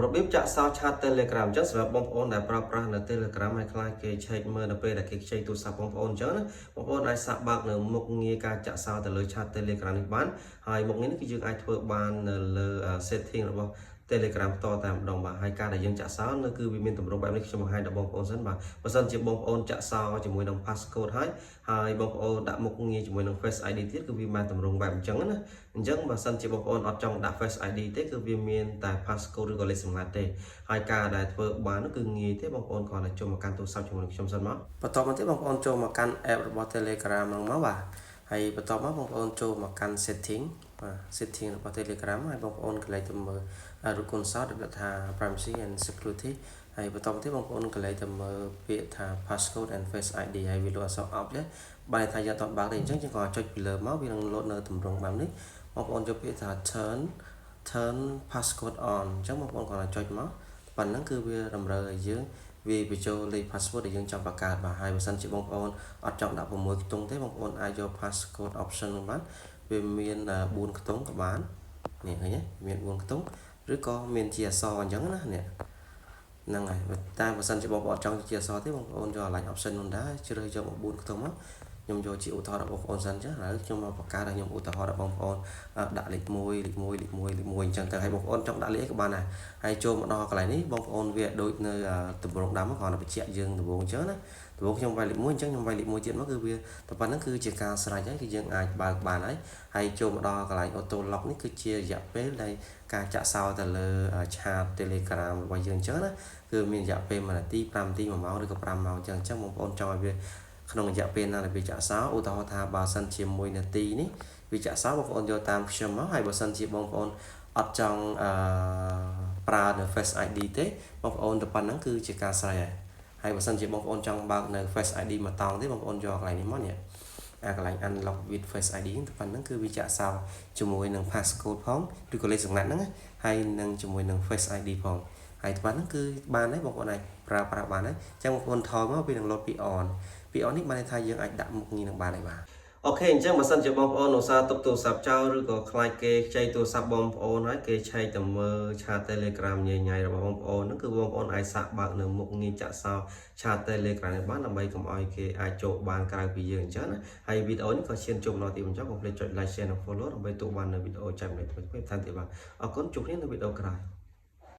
របៀបចាក់សោឆាត Telegram អញ្ចឹងសម្រាប់បងប្អូនដែលប្រើប្រាស់នៅ Telegram ហើយខ្លាចគេឆែកមើលនៅពេលដែលគេខ្ចីទូរស័ព្ទបងប្អូនអញ្ចឹងណាបងប្អូនអាចសាកបើកនៅមុខងារការចាក់សោទៅលើឆាត Telegram នេះបានហើយមុខងារនេះគឺយើងអាចធ្វើបាននៅលើ setting របស់ Telegram តតែម្ដងបាទហើយការដែលយើងចាក់សោនៅគឺវាមានទម្រង់បែបនេះខ្ញុំបង្ហាញដល់បងប្អូនសិនបាទបើសិនជាបងប្អូនចាក់សោជាមួយនឹង passcode ហើយបងប្អូនដាក់មុខងារជាមួយនឹង Face ID ទៀតគឺវាបានទម្រង់បែបអញ្ចឹងណាអញ្ចឹងបើសិនជាបងប្អូនអត់ចង់ដាក់ Face ID ទេគឺវាមានតែ passcode ឬក៏លេខសម្ងាត់ទេហើយការដែលធ្វើបានគឺងាយទេបងប្អូនគ្រាន់តែចូលមកកាន់ទូរស័ព្ទជាមួយនឹងខ្ញុំសិនមកបន្តមកទៀតបងប្អូនចូលមកកាន់ app របស់ Telegram ហ្នឹងមកបាទហើយបន្តមកបងប្អូនចូលមកកាន់ setting បាទ setting របស់ Telegram ហើយបងប្អូនកន្លែងទៅមើលរូបគុណសោតដែលថា privacy and security ហើយបន្តមកទៀតបងប្អូនកន្លែងទៅមើលពាក្យថា passcode and face ID ហើយវាលោតអក្សរ opt ទេបើថាយើងអត់បើកទេអញ្ចឹងយើងក៏ចុចពីលើមកវានឹងលោតនៅទម្រង់បែបនេះបងប្អូនយកពាក្យថា turn passcode on អញ្ចឹងបងប្អូនគាត់ចុចមកប៉ុណ្ណឹងគឺវាតម្រូវឲ្យយើងវាបញ្ចូលលេខ password ដែលយើងចង់បង្កើតបាទហើយបើសិនជាបងប្អូនអត់ចង់ដាក់6ខ្ទង់ទេបងប្អូនអាចយក passcode option នោះបានវាមាន4ខ្ទង់ក៏បាននេះឃើញទេមាន4ខ្ទង់ឬក៏មានជាអក្សរអញ្ចឹងណានេះហ្នឹងហើយតែបើសិនជាបងប្អូនអត់ចង់ជាអក្សរទេបងប្អូនយក align option នោះដែរជ្រើសយកមក4ខ្ទង់មកខ្ញុំយកជាឧទាហរណ៍របស់បងប្អូនសិនចឹងហើយខ្ញុំមកបង្កើតឲ្យខ្ញុំឧទាហរណ៍របស់បងប្អូនដាក់លេខ1អញ្ចឹងទៅឲ្យបងប្អូនចង់ដាក់លេខអីក៏បានដែរហើយចូលមកដល់កន្លែងនេះបងប្អូនវាដូចនៅទម្រង់ដើមគ្រាន់តែបញ្ជាក់យើងដំបូងអញ្ចឹងណាដំបូងខ្ញុំវាយលេខ1អញ្ចឹងខ្ញុំវាយលេខ1ទៀតមកគឺវាតែប៉ុណ្្នឹងគឺជាការស្រេចហើយគឺយើងអាចបើកបានហើយចូលមកដល់កន្លែង auto lock នេះគឺជារយៈពេលដែលការចាក់សោទៅលើឆាត Telegram របស់យើងអញ្ចឹងណាគឺមានរយៈពេល1នាទី5នាទី1ម៉ោងឬក៏5ម៉ោងអញ្ចឹងបងប្អូនចង់ឲ្យវាក្នុងរយៈពេលណាដែលវាចាក់សោឧទាហរណ៍ថាបើសិនជា1នាទីនេះវាចាក់សោបងប្អូនយកតាមខ្ញុំមកហើយបើសិនជាបងប្អូនអត់ចង់ប្រើនៅ Face ID ទេបងប្អូនទៅប៉ុណ្ណឹងគឺជាការស្រេចហើយបើសិនជាបងប្អូនចង់បើកនៅ Face ID មួយតង់ទេបងប្អូនយកកន្លែងនេះមកនេះកន្លែង unlock with Face ID ទៅប៉ុណ្ណឹងគឺវាចាក់សោជាមួយនឹង passcode ផងឬក៏លេខសម្ងាត់ហ្នឹងហើយនឹងជាមួយនឹង Face ID ផងហើយប៉ុណ្ណឹងគឺបានហើយបងប្អូនអាចប្រើប្រាស់បានហើយអញ្ចឹងបងប្អូនថយមកវានឹងលោតពី on នេះបានន័យថាយើងអាចដាក់មុខងារនឹងបានហើយបាទអូខេអញ្ចឹងបើសិនជាបងប្អូនឧស្សាហ៍ទុកទូរស័ព្ទចោលឬក៏ខ្លាចគេខ្ចីទូរស័ព្ទបងប្អូនហើយគេឆែកទៅមើលឆាត Telegram ញ៉ៃរបស់បងប្អូនហ្នឹងគឺបងប្អូនអាចសាកបើកនៅមុខងារចាក់សោឆាត Telegram នេះបានដើម្បីកុំឲ្យគេអាចចូលបានក្រៅពីយើងអញ្ចឹងណាហើយវីដេអូនេះក៏ឈានជប់ដល់ទីបញ្ចប់កុំភ្លេចចុច like share និង follow ដើម្បីទទួលបាននៅវីដេអូចាំៗថ្មីៗថែមទៀតបាទអរគុណជួបគ្នានៅវីដេអូក្រោយ